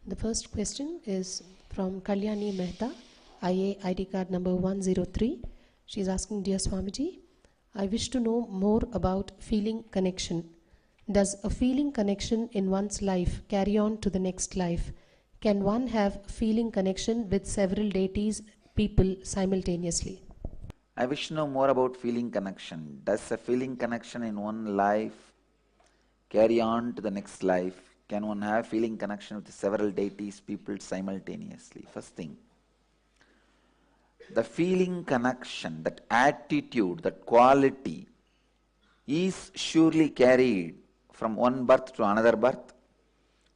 The first question is from Kalyani Mehta, IA ID card number 103. She is asking, Dear Swamiji, I wish to know more about feeling connection. Does a feeling connection in one's life carry on to the next life? Can one have feeling connection with several deities, people simultaneously? I wish to know more about feeling connection. Does a feeling connection in one life carry on to the next life? Can one have feeling connection with several deities, people simultaneously? First thing, the feeling connection, that attitude, that quality is surely carried from one birth to another birth,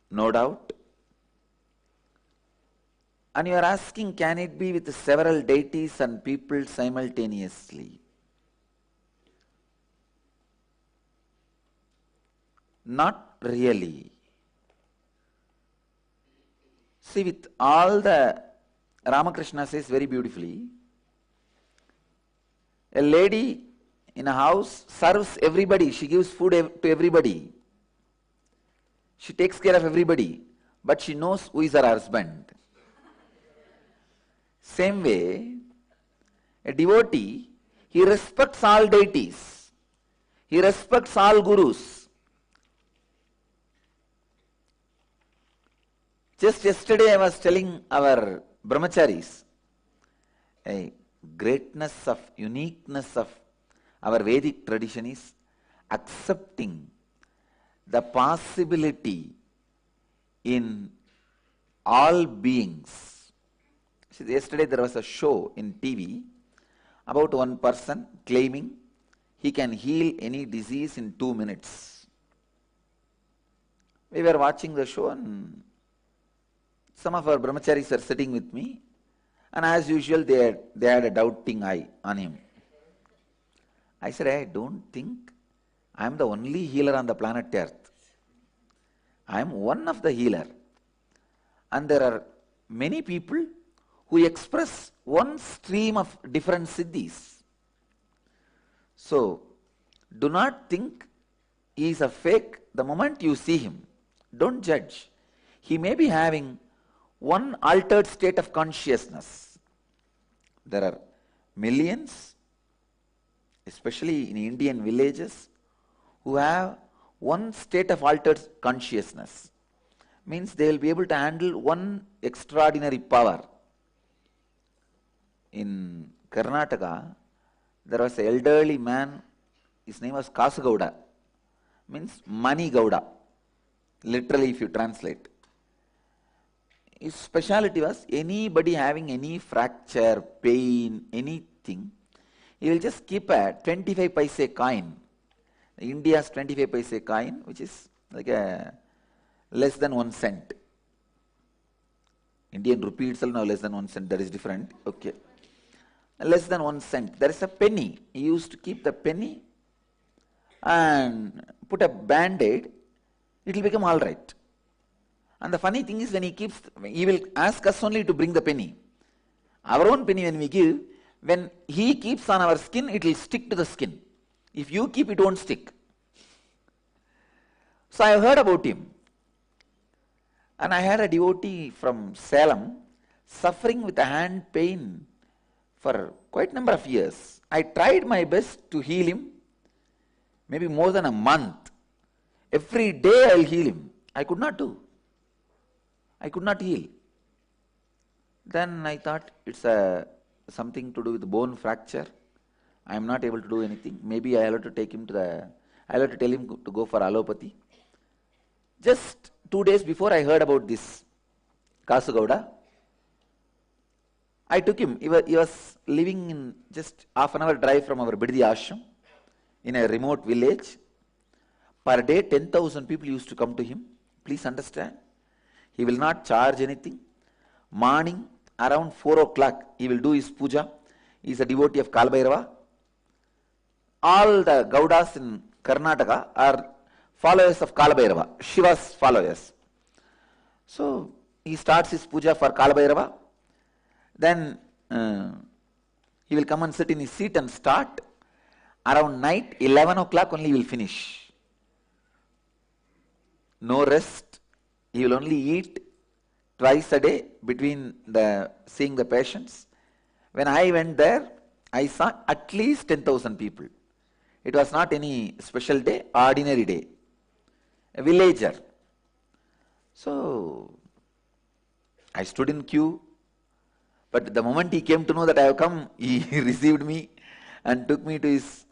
no doubt. And you are asking, can it be with several deities and people simultaneously? Not really. See, with all the, Ramakrishna says very beautifully, a lady in a house serves everybody, she gives food to everybody. She takes care of everybody, but she knows who is her husband. Same way, a devotee, he respects all deities, he respects all gurus. Just yesterday I was telling our brahmacharis, a greatness of, uniqueness of our Vedic tradition is accepting the possibility in all beings. See, yesterday there was a show in TV about one person claiming he can heal any disease in 2 minutes. We were watching the show and some of our brahmacharis are sitting with me, and as usual they had a doubting eye on him. I said, I don't think I am the only healer on the planet Earth. I am one of the healer. And there are many people who express one stream of different siddhis. So, do not think he is a fake the moment you see him. Don't judge. He may be having one altered state of consciousness. There are millions, especially in Indian villages, who have one state of altered consciousness. Means they will be able to handle one extraordinary power. In Karnataka, there was an elderly man, his name was Kasugowda, means Mani Gowda, literally if you translate. His speciality was anybody having any fracture, pain, anything, he will just keep a 25 paise coin, India's 25 paise coin, which is like a less than 1 cent. Indian rupee itself now less than 1 cent, that is different. Okay. Less than 1 cent. There is a penny. He used to keep the penny and put a band-aid, it will become all right. And the funny thing is, when he will ask us only to bring the penny. Our own penny when we give, when he keeps on our skin, it will stick to the skin. If you keep, it won't stick. So I have heard about him. And I had a devotee from Salem suffering with a hand pain for quite a number of years. I tried my best to heal him, maybe more than a month. Every day I will heal him. I could not do. I could not heal. Then I thought it's something to do with bone fracture. I am not able to do anything. Maybe I have to take him I have to tell him to go for allopathy. Just 2 days before I heard about this Kasugowda, I took him. He was living in just half an hour drive from our Biddi ashram in a remote village. Per day 10,000 people used to come to him. Please understand. He will not charge anything. Morning around 4 o'clock he will do his puja. He is a devotee of Kalbhairava. All the Gaudas in Karnataka are followers of Kalbhairava, Shiva's followers. So he starts his puja for Kalbhairava. Then he will come and sit in his seat and start. Around night, 11 o'clock only he will finish. No rest. He will only eat, twice a day between seeing the patients. When I went there, I saw at least 10,000 people. It was not any special day, ordinary day. A villager. So, I stood in queue, but the moment he came to know that I have come, he received me and took me to his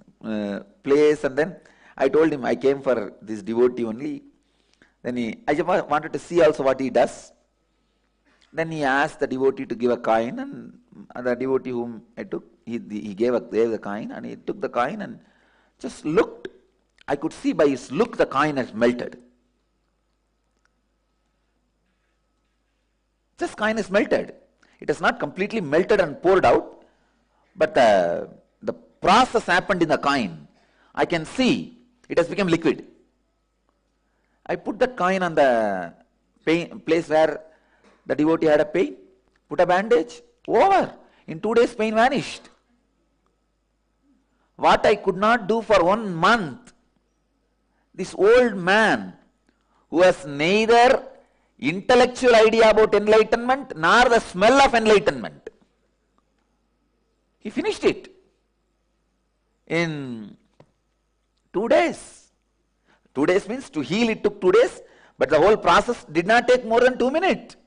place, and then I told him I came for this devotee only. Then I just wanted to see also what he does. Then he asked the devotee to give a coin, and the devotee whom I took, he gave the coin, and he took the coin and just looked. I could see by his look the coin has melted. Just coin is melted. It has not completely melted and poured out, but the process happened in the coin. I can see it has become liquid. I put that coin on the place where the devotee had a pain, put a bandage, over. In 2 days pain vanished. What I could not do for 1 month, this old man who has neither intellectual idea about enlightenment nor the smell of enlightenment, he finished it in 2 days. 2 days means to heal it took 2 days, but the whole process did not take more than 2 minutes.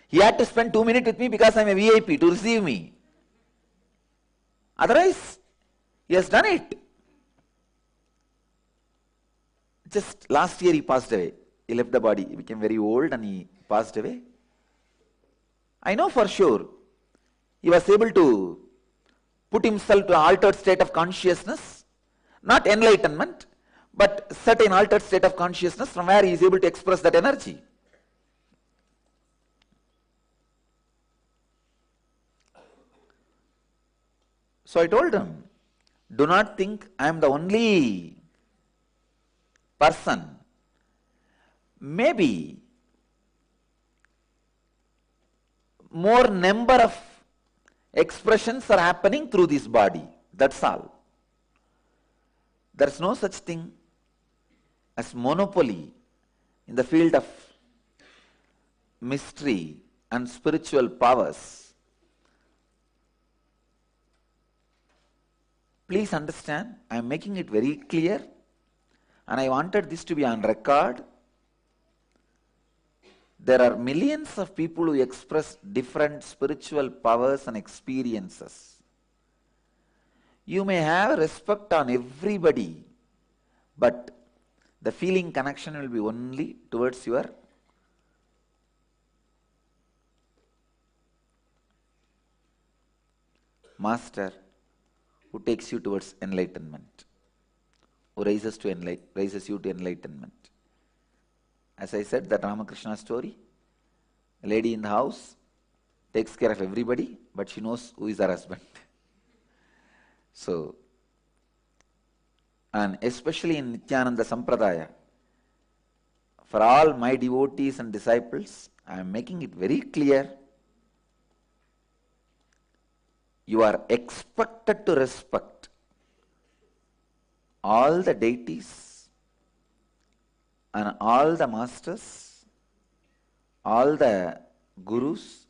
He had to spend 2 minutes with me because I am a VIP to receive me. Otherwise, he has done it. Just last year he passed away. He left the body. He became very old and he passed away. I know for sure he was able to put himself to an altered state of consciousness, not enlightenment, but certain altered state of consciousness from where he is able to express that energy. So I told him, do not think I am the only person. Maybe more number of expressions are happening through this body. That's all. There is no such thing as monopoly in the field of mystery and spiritual powers. Please understand, I am making it very clear, and I wanted this to be on record. There are millions of people who express different spiritual powers and experiences. You may have respect on everybody, but the feeling connection will be only towards your master, who takes you towards enlightenment, who raises you to enlightenment. As I said, that Ramakrishna story, a lady in the house takes care of everybody, but she knows who is her husband. So, and especially in Nithyananda Sampradaya, for all my devotees and disciples, I am making it very clear, you are expected to respect all the deities and all the masters, all the gurus,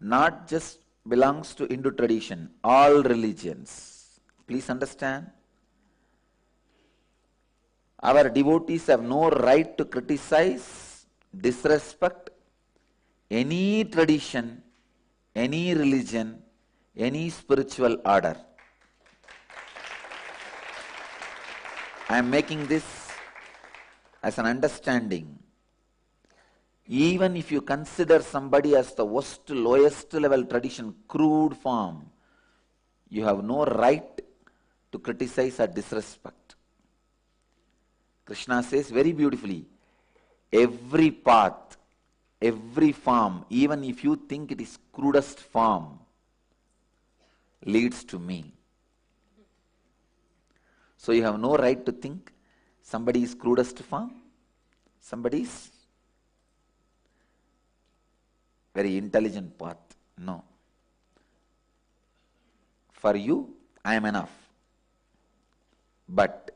not just belongs to Hindu tradition, all religions. Please understand, our devotees have no right to criticize, disrespect any tradition, any religion, any spiritual order. I am making this as an understanding. Even if you consider somebody as the worst, lowest level tradition, crude form, you have no right to criticize or disrespect. Krishna says very beautifully, every path, every form, even if you think it is crudest form, leads to me. So you have no right to think somebody is crudest form, somebody is very intelligent path. No. For you, I am enough. But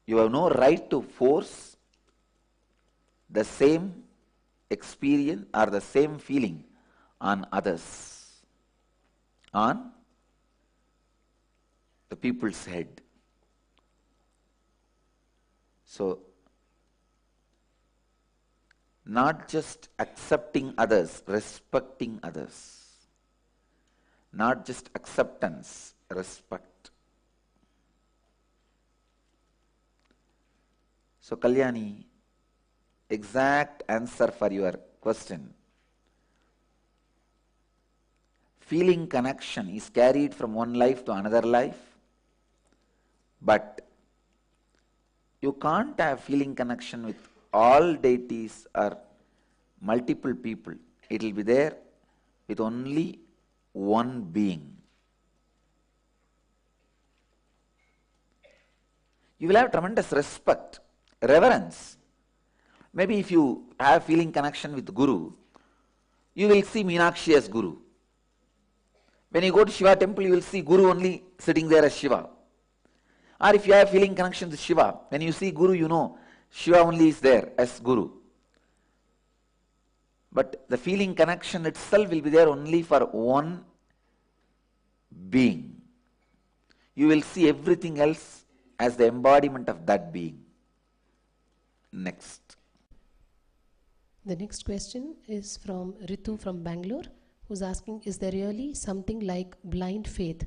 you have no right to force the same experience or the same feeling on others, on the people's head. So, not just accepting others, respecting others. Not just acceptance, respect. So, Kalyani, exact answer for your question. Feeling connection is carried from one life to another life, but you can't have feeling connection with all deities or multiple people. It will be there with only one being. You will have tremendous respect, reverence. Maybe if you have feeling connection with Guru, you will see Meenakshi as Guru. When you go to Shiva temple, you will see Guru only sitting there as Shiva. Or if you have feeling connection with Shiva, when you see Guru, you know Shiva only is there as Guru. But the feeling connection itself will be there only for one being. You will see everything else as the embodiment of that being. Next. The next question is from Ritu from Bangalore, who's asking, is there really something like blind faith,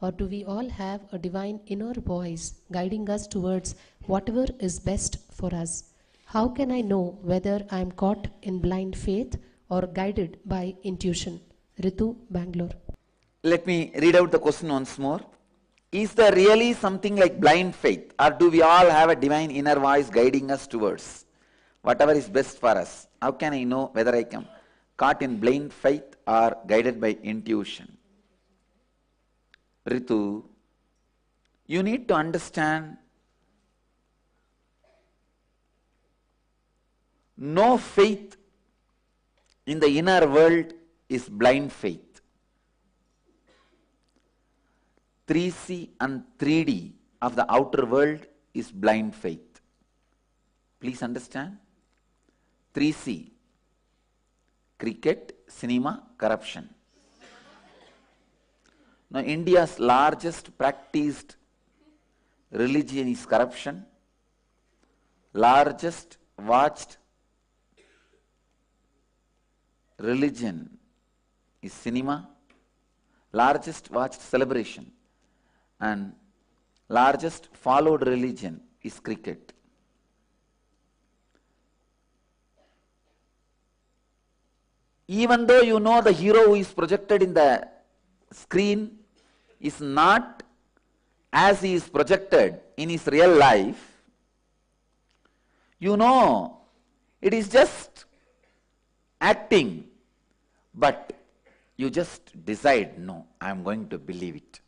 or do we all have a divine inner voice guiding us towards whatever is best for us? How can I know whether I am caught in blind faith or guided by intuition? Ritu, Bangalore. Let me read out the question once more. Is there really something like blind faith, or do we all have a divine inner voice guiding us towards whatever is best for us? How can I know whether I am caught in blind faith or guided by intuition? Ritu, you need to understand, no faith in the inner world is blind faith. 3C and 3D of the outer world is blind faith. Please understand. 3C, cricket, cinema, corruption. Now, India's largest practiced religion is corruption. Largest watched religion is cinema. Largest watched celebration. And largest followed religion is cricket. Even though you know the hero who is projected in the screen is not as he is projected in his real life, you know it is just acting, but you just decide, no, I am going to believe it.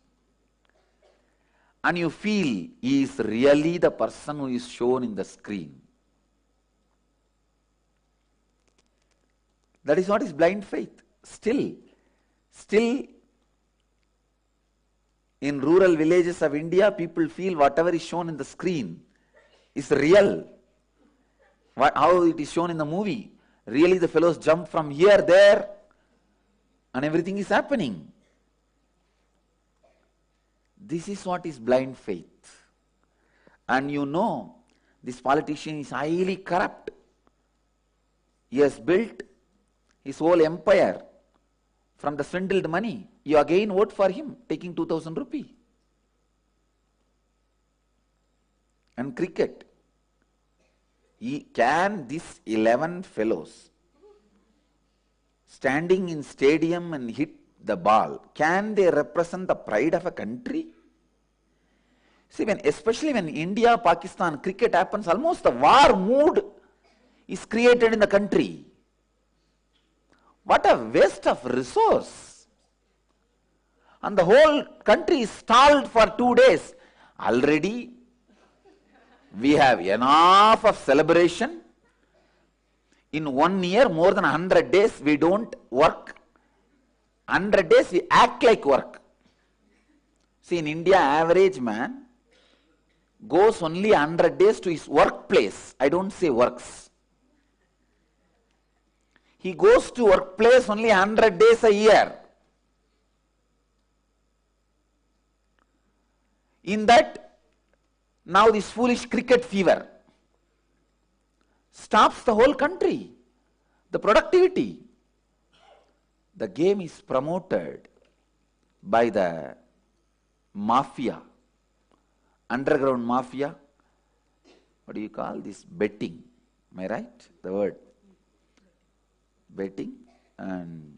And you feel he is really the person who is shown in the screen. That is what is blind faith. Still in rural villages of India, people feel whatever is shown in the screen is real. How it is shown in the movie. Really the fellows jump from here, there, and everything is happening. This is what is blind faith. And you know, this politician is highly corrupt. He has built his whole empire from the swindled money. You again vote for him, taking 2,000 rupees. And cricket. Can these 11 fellows standing in stadium and hit the ball, can they represent the pride of a country? See, especially when India, Pakistan, cricket happens, almost the war mood is created in the country. What a waste of resource. And the whole country is stalled for 2 days. Already we have enough of celebration. In 1 year, more than 100 days, we don't work. 100 days, we act like work. See, in India, average man goes only 100 days to his workplace. I don't say works. he goes to workplace only 100 days a year. In that, now this foolish cricket fever stops the whole country, the productivity. The game is promoted by the mafia, underground mafia. What do you call this? Betting. Am I right? The word. Betting. And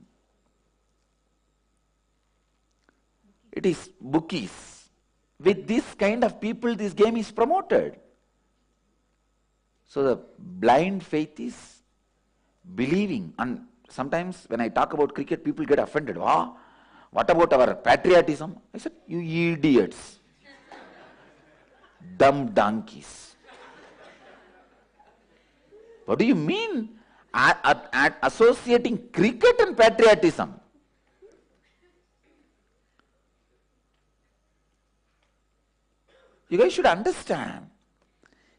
it is bookies. With this kind of people, this game is promoted. So the blind faith is believing. And sometimes when I talk about cricket, people get offended. Ah, what about our patriotism? I said, you idiots. Dumb donkeys. What do you mean at associating cricket and patriotism? You guys should understand.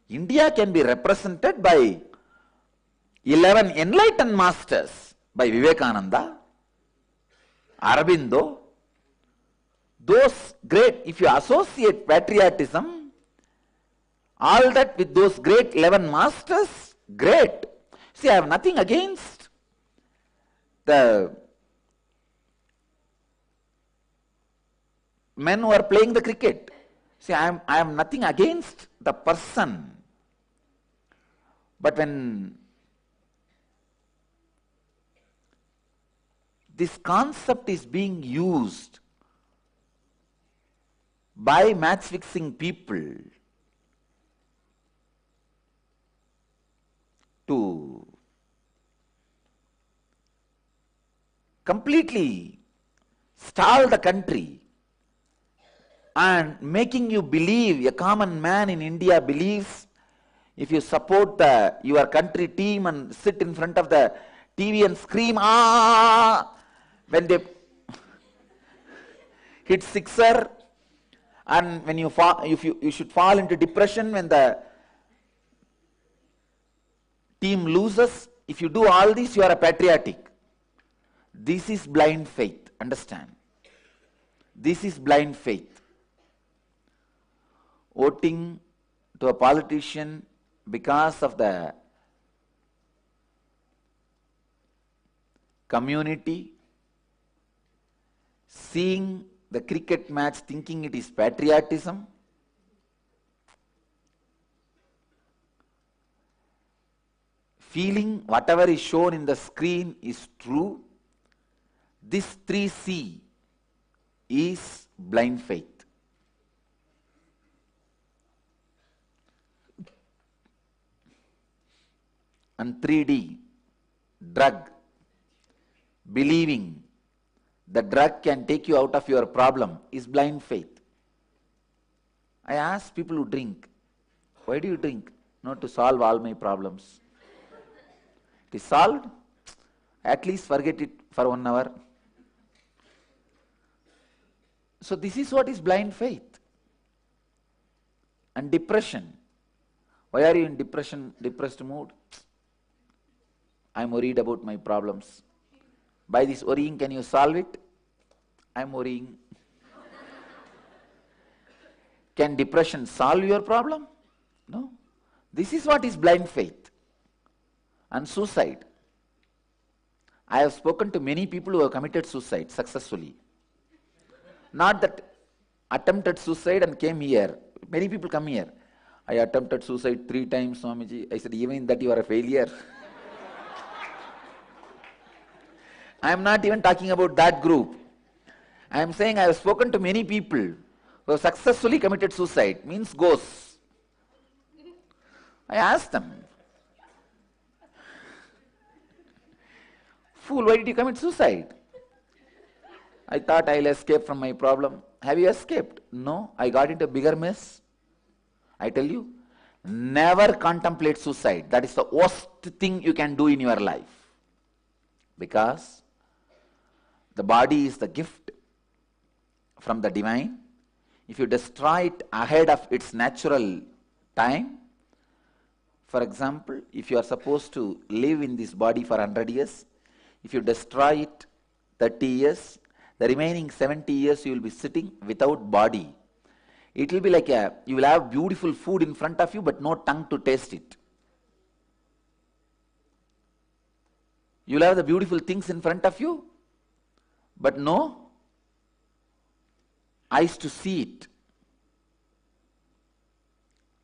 India can be represented by 11 enlightened masters, by Vivekananda, Aurobindo. Those great, if you associate patriotism, all that with those great 11 masters, great. See, I have nothing against the men who are playing the cricket. See, I am nothing against the person. But when this concept is being used by match-fixing people to completely stall the country and making you believe, a common man in India believes, if you support your country team and sit in front of the TV and scream, ah, when they hit sixer, and when you fall, you should fall into depression when the team loses. If you do all this, you are a patriotic. This is blind faith. Understand? This is blind faith. Voting to a politician because of the community, seeing the cricket match thinking it is patriotism, feeling whatever is shown in the screen is true, this 3C is blind faith. And 3D, drug, believing the drug can take you out of your problem is blind faith. I ask people who drink, why do you drink? Not to solve all my problems. It is solved, at least forget it for 1 hour. So this is what is blind faith. And depression. Why are you in depressed mood? I am worried about my problems. By this worrying, can you solve it? I am worrying. Can depression solve your problem? No. This is what is blind faith. And suicide. I have spoken to many people who have committed suicide successfully. Not that attempted suicide and came here. Many people come here. I attempted suicide 3 times, Swamiji. I said, even in that you are a failure. I am not even talking about that group. I am saying I have spoken to many people who have successfully committed suicide, means ghosts. I asked them, fool, why did you commit suicide? I thought I'll escape from my problem. Have you escaped? No, I got into a bigger mess. I tell you, never contemplate suicide. That is the worst thing you can do in your life. Because the body is the gift from the divine. If you destroy it ahead of its natural time, for example, if you are supposed to live in this body for 100 years, If you destroy it 30 years, the remaining 70 years you will be sitting without body. It will be like you will have beautiful food in front of you but no tongue to taste it. You will have the beautiful things in front of you but no eyes to see it.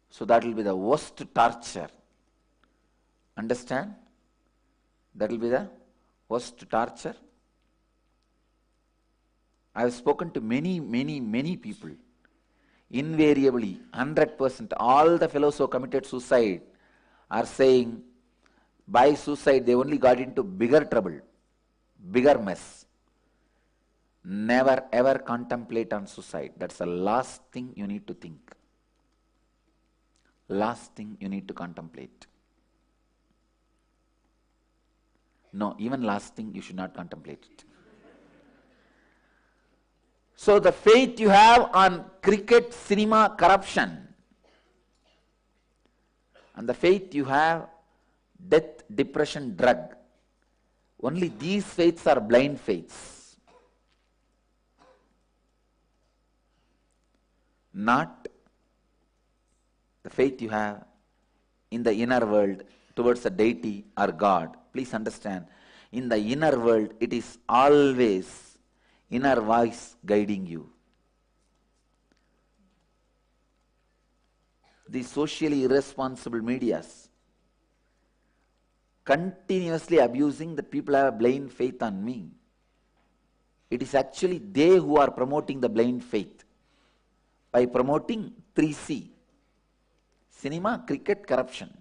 So that will be the worst torture. Understand? That will be the worst torture. I have spoken to many people. Invariably, 100%, all the fellows who committed suicide are saying by suicide they only got into bigger trouble, bigger mess. Never ever contemplate on suicide. That's the last thing you need to think. Last thing you need to contemplate. No, even last thing you should not contemplate it. So the faith you have on cricket, cinema, corruption, and the faith you have death, depression, drug, only these faiths are blind faiths. Not the faith you have in the inner world towards a deity or God. Please understand, in the inner world it is always inner voice guiding you. The socially irresponsible medias continuously abusing that people have a blind faith on me. It is actually they who are promoting the blind faith by promoting 3C: cinema, cricket, corruption.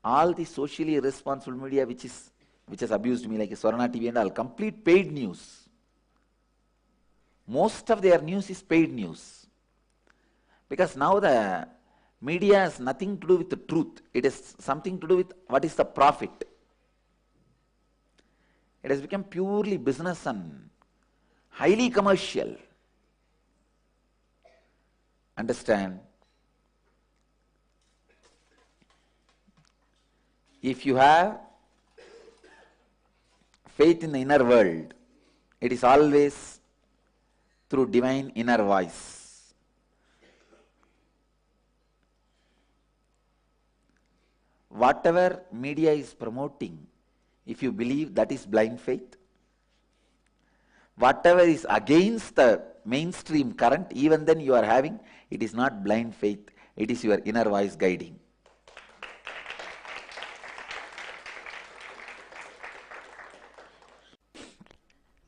All the socially irresponsible media which has abused me, like Swarna TV and all, complete paid news. Most of their news is paid news. Because now the media has nothing to do with the truth. It has something to do with what is the profit. It has become purely business and highly commercial. Understand? If you have faith in the inner world, it is always through divine inner voice. Whatever media is promoting, if you believe that is blind faith, whatever is against the mainstream current, even then you are having, it is not blind faith, it is your inner voice guiding.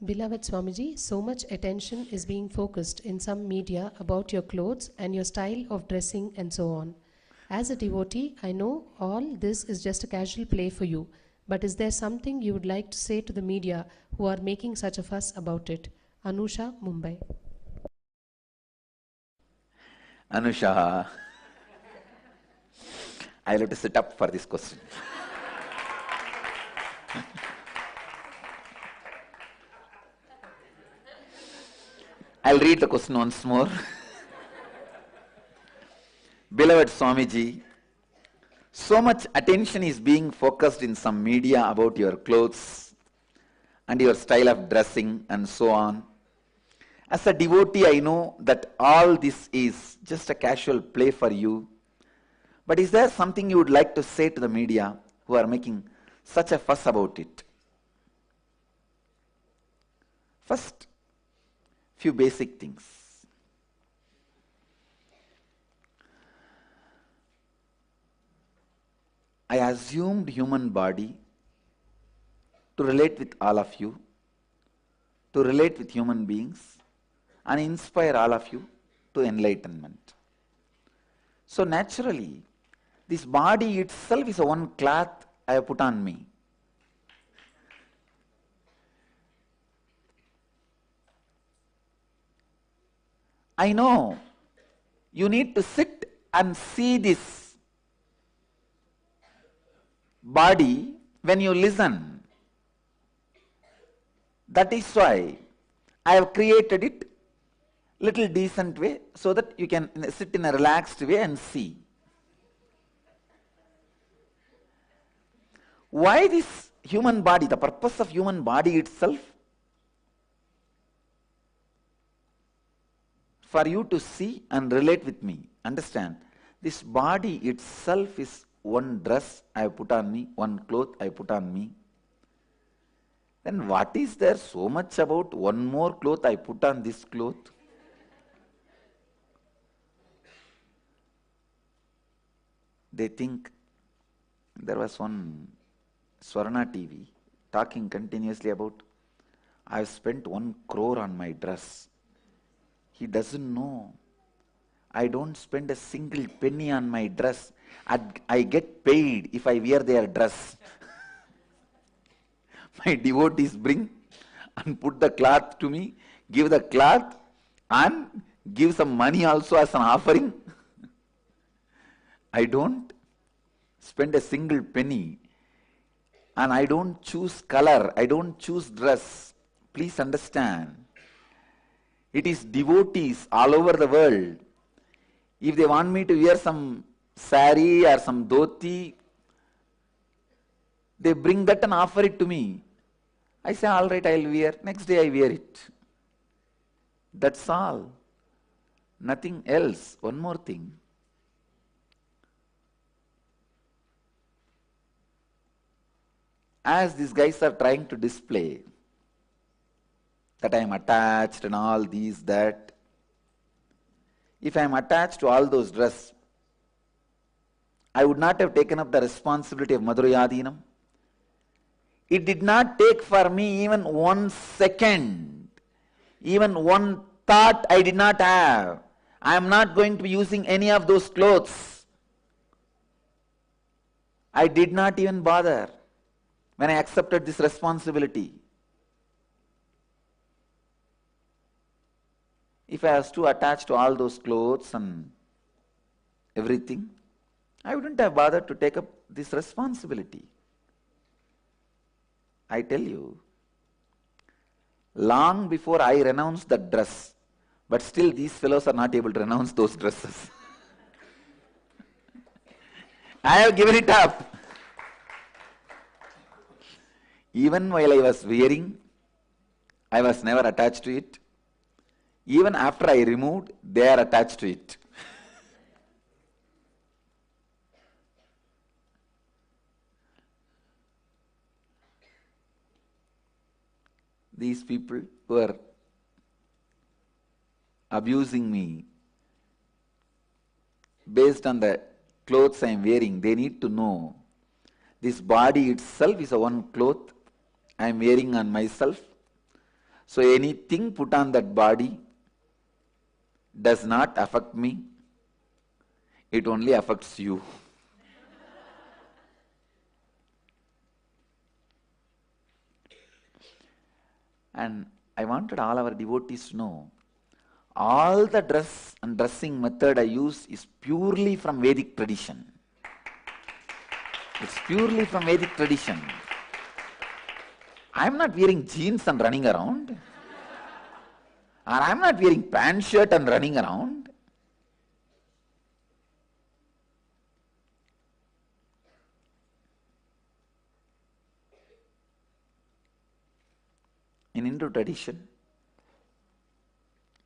Beloved Swamiji, so much attention is being focused in some media about your clothes and your style of dressing and so on. As a devotee, I know all this is just a casual play for you, but is there something you would like to say to the media who are making such a fuss about it? Anusha, Mumbai. Anusha, I'll have to sit up for this question. I'll read the question once more. Beloved Swamiji, so much attention is being focused in some media about your clothes and your style of dressing and so on. As a devotee, I know that all this is just a casual play for you. But is there something you would like to say to the media who are making such a fuss about it? First, few basic things. I assumed human body to relate with all of you, to relate with human beings, and inspire all of you to enlightenment. So naturally, this body itself is a one cloth I have put on me. I know you need to sit and see this body when you listen. That is why I have created it little decent way so that you can sit in a relaxed way and see. Why this human body, the purpose of human body itself, for you to see and relate with me. Understand, this body itself is one dress I put on me, one cloth I put on me. Then what is there so much about one more cloth I put on this cloth? They think, there was one Swarna TV talking continuously about, I've spent 1 crore on my dress. He doesn't know. I don't spend a single penny on my dress. I get paid if I wear their dress. My devotees bring and put the cloth to me, give the cloth and give some money also as an offering. I don't spend a single penny, and I don't choose color, I don't choose dress. Please understand, it is devotees all over the world. If they want me to wear some sari or some dhoti, they bring that and offer it to me. I say, all right, I'll wear. Next day I wear it. That's all. Nothing else. One more thing. As these guys are trying to display that I am attached and all these, that, if I am attached to all those dresses, I would not have taken up the responsibility of Madhurayadinam. It did not take for me even 1 second, even one thought I did not have. I am not going to be using any of those clothes. I did not even bother when I accepted this responsibility. If I was too attached to all those clothes and everything, I wouldn't have bothered to take up this responsibility. I tell you, long before I renounced that dress, but still these fellows are not able to renounce those dresses. I have given it up. Even while I was wearing, I was never attached to it. Even after I removed, they are attached to it. These people who are abusing me based on the clothes I am wearing, they need to know this body itself is a one cloth I am wearing on myself. So anything put on that body does not affect me. It only affects you. And I wanted all our devotees to know, all the dress and dressing method I use is purely from Vedic tradition. It's purely from Vedic tradition. I am not wearing jeans and running around. Or I am not wearing pant shirt and running around. In Hindu tradition,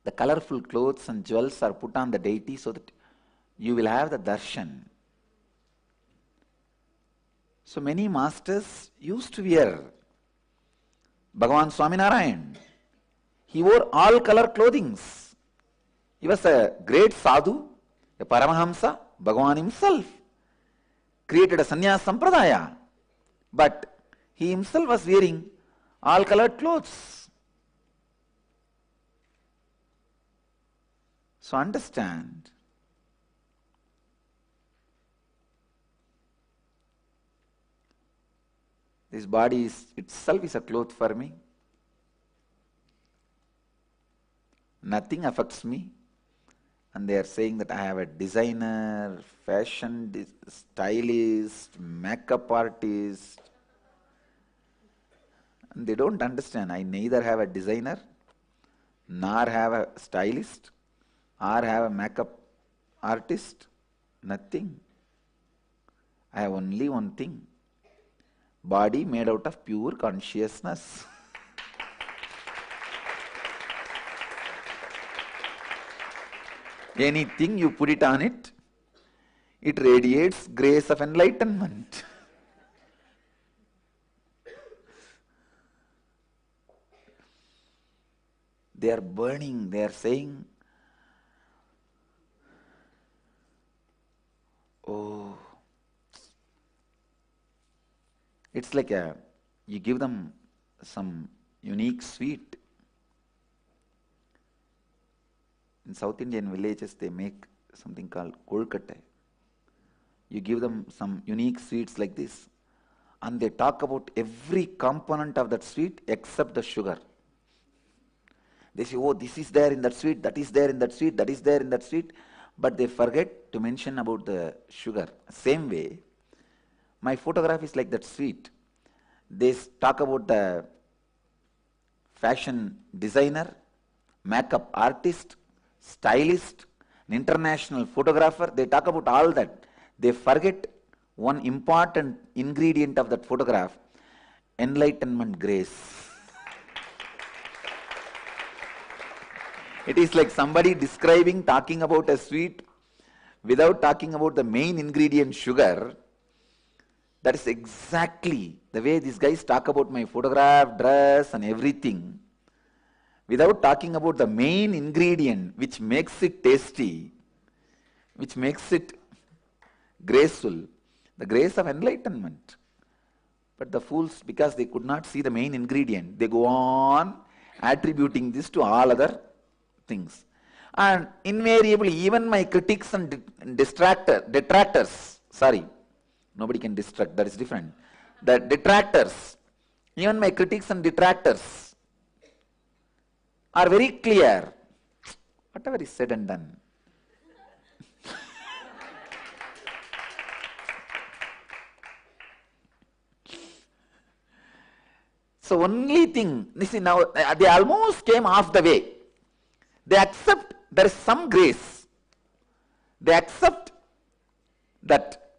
the colorful clothes and jewels are put on the deity so that you will have the darshan. So many masters used to wear. Bhagavan Swaminarayan, he wore all color clothings. He was a great sadhu, a Paramahamsa. Bhagavan himself created a sannyas sampradaya, but he himself was wearing all colored clothes. So understand, this body itself is a cloth for me. Nothing affects me. And they are saying that I have a designer, fashion stylist, makeup artist. And they don't understand. I neither have a designer, nor have a stylist, or have a makeup artist. Nothing. I have only one thing. Body made out of pure consciousness. Anything you put it on it, it radiates grace of enlightenment. They are burning, they are saying, oh, it's like you give them some unique sweet. In South Indian villages, they make something called kolkatta. You give them some unique sweets like this, and they talk about every component of that sweet except the sugar. They say, oh, this is there in that sweet, that is there in that sweet, that is there in that sweet, but they forget to mention about the sugar. Same way, my photograph is like that sweet. They talk about the fashion designer, makeup artist, stylist, an international photographer. They talk about all that. They forget one important ingredient of that photograph, enlightenment grace. It is like somebody describing, talking about a sweet without talking about the main ingredient, sugar. That is exactly the way these guys talk about my photograph, dress and everything, without talking about the main ingredient which makes it tasty, which makes it graceful, the grace of enlightenment. But the fools, because they could not see the main ingredient, they go on attributing this to all other things. And invariably, even my critics and detractors, sorry, nobody can distract, that is different. The detractors, even my critics and detractors are very clear. Whatever is said and done. So only thing, you see now, they almost came off the way. They accept there is some grace. They accept that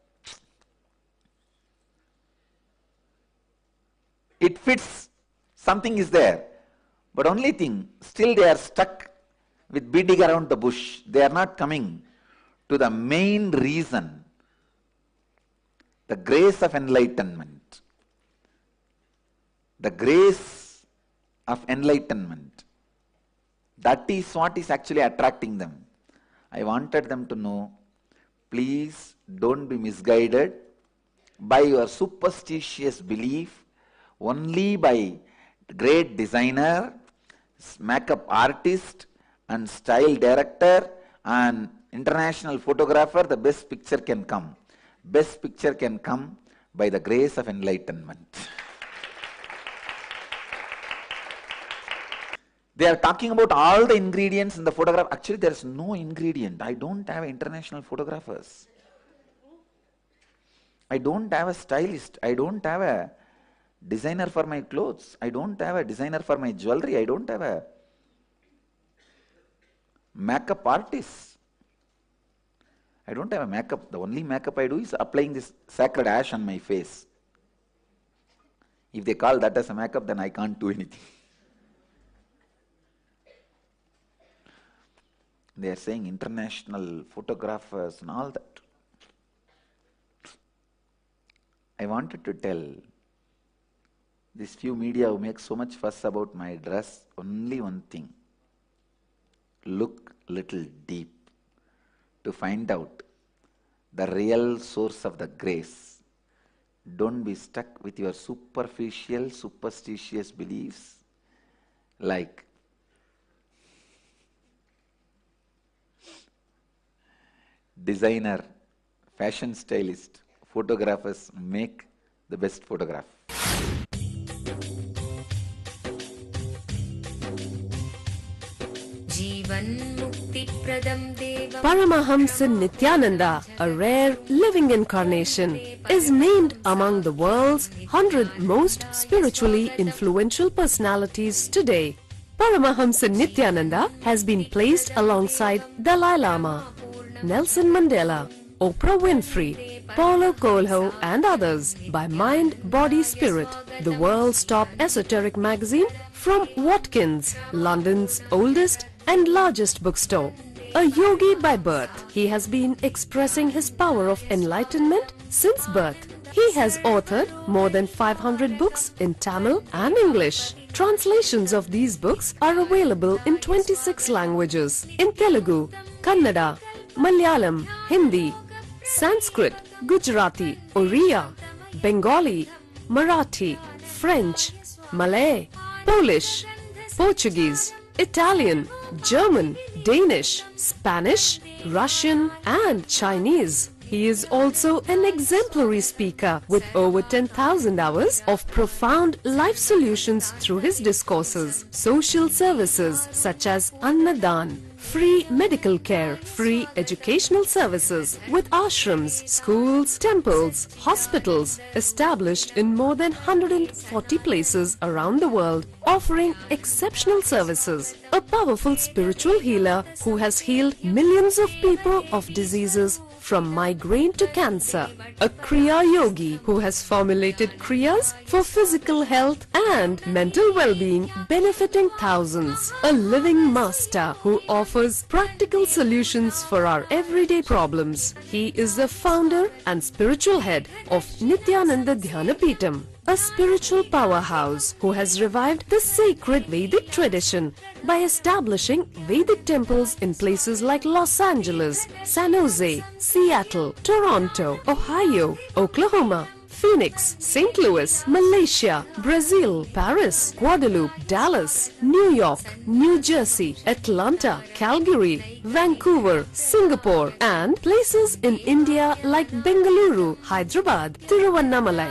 it fits, something is there. But only thing, still they are stuck with beating around the bush. They are not coming to the main reason, the grace of enlightenment. The grace of enlightenment. That is what is actually attracting them. I wanted them to know, please don't be misguided by your superstitious belief only by great designer, makeup artist and style director and international photographer, the best picture can come. Best picture can come by the grace of enlightenment. They are talking about all the ingredients in the photograph. Actually, there is no ingredient. I don't have international photographers. I don't have a stylist. I don't have a designer for my clothes. I don't have a designer for my jewelry. I don't have a makeup artist. I don't have a makeup. The only makeup I do is applying this sacred ash on my face. If they call that as a makeup, then I can't do anything. They are saying international photographers and all that. I wanted to tell these few media who make so much fuss about my dress, only one thing. Look little deep to find out the real source of the grace. Don't be stuck with your superficial, superstitious beliefs like designer, fashion stylist, photographers make the best photograph. Paramahamsa Nithyananda, a rare living incarnation, is named among the world's 100 most spiritually influential personalities today. Paramahamsa Nithyananda has been placed alongside Dalai Lama, Nelson Mandela, Oprah Winfrey, Paulo Coelho and others by Mind, Body, Spirit, the world's top esoteric magazine from Watkins, London's oldest and largest bookstore. A yogi by birth, he has been expressing his power of enlightenment since birth. He has authored more than 500 books in Tamil and English. Translations of these books are available in 26 languages in Telugu, Kannada, Malayalam, Hindi, Sanskrit, Gujarati, Oriya, Bengali, Marathi, French, Malay, Polish, Portuguese, Italian, German, Danish, Spanish, Russian and Chinese. He is also an exemplary speaker with over 10,000 hours of profound life solutions through his discourses. Social services such as Annadan, free medical care, free educational services with ashrams, schools, temples, hospitals established in more than 140 places around the world, offering exceptional services. A powerful spiritual healer who has healed millions of people of diseases from migraine to cancer. A Kriya Yogi who has formulated Kriyas for physical health and mental well-being, benefiting thousands. A living master who offers practical solutions for our everyday problems. He is the founder and spiritual head of Nithyananda Dhyanapitham, a spiritual powerhouse who has revived the sacred Vedic tradition by establishing Vedic temples in places like Los Angeles, San Jose, Seattle, Toronto, Ohio, Oklahoma, Phoenix, St. Louis, Malaysia, Brazil, Paris, Guadeloupe, Dallas, New York, New Jersey, Atlanta, Calgary, Vancouver, Singapore, and places in India like Bengaluru, Hyderabad, Tiruvannamalai.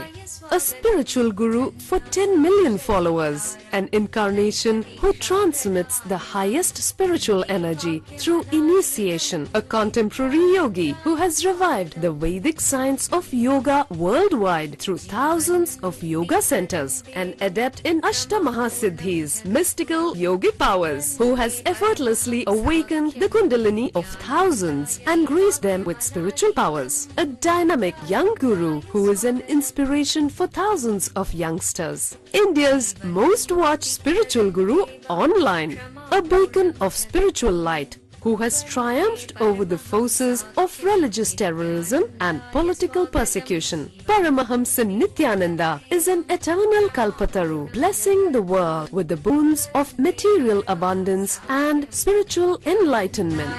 A spiritual guru for 10 million followers, an incarnation who transmits the highest spiritual energy through initiation, a contemporary yogi who has revived the Vedic science of yoga worldwide through thousands of yoga centers, an adept in Ashtamahasiddhis, mystical yogic powers, who has effortlessly awakened the Kundalini of thousands and graced them with spiritual powers, a dynamic young guru who is an inspiration for thousands of youngsters, India's most watched spiritual guru online, a beacon of spiritual light who has triumphed over the forces of religious terrorism and political persecution. Paramahamsa Nithyananda is an eternal Kalpataru, blessing the world with the boons of material abundance and spiritual enlightenment.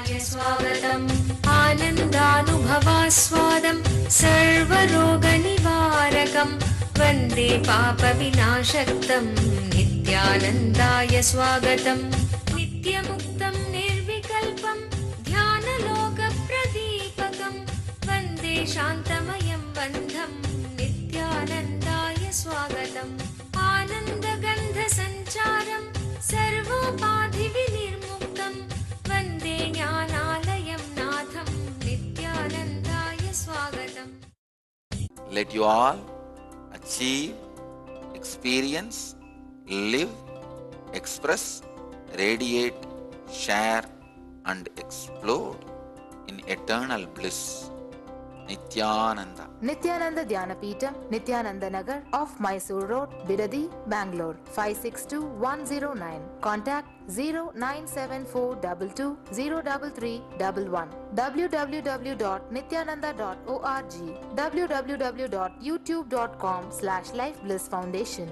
वन्दे पापविनाशक्तं नित्यानन्दाय स्वागतं नित्यमुक्तं निर्विकल्पं ध्यानलोकप्रदीपकं वन्दे शान्तमयं बन्धं नित्यानन्दाय स्वागतम् आनन्दगन्धसञ्चारं सर्वोपाधिविनिर्मुक्तं वन्दे ज्ञानालयं नाथं नित्यानन्दाय स्वागतम्. Let you all achieve, experience, live, express, radiate, share and explode in eternal bliss. Nithyananda. Nithyananda Dhyanapitham, Nithyananda Nagar off Mysore Road, Bidadi, Bangalore 562109. Contact 09742203311. www.nithyananda.org. www.youtube.com/Life Bliss Foundation.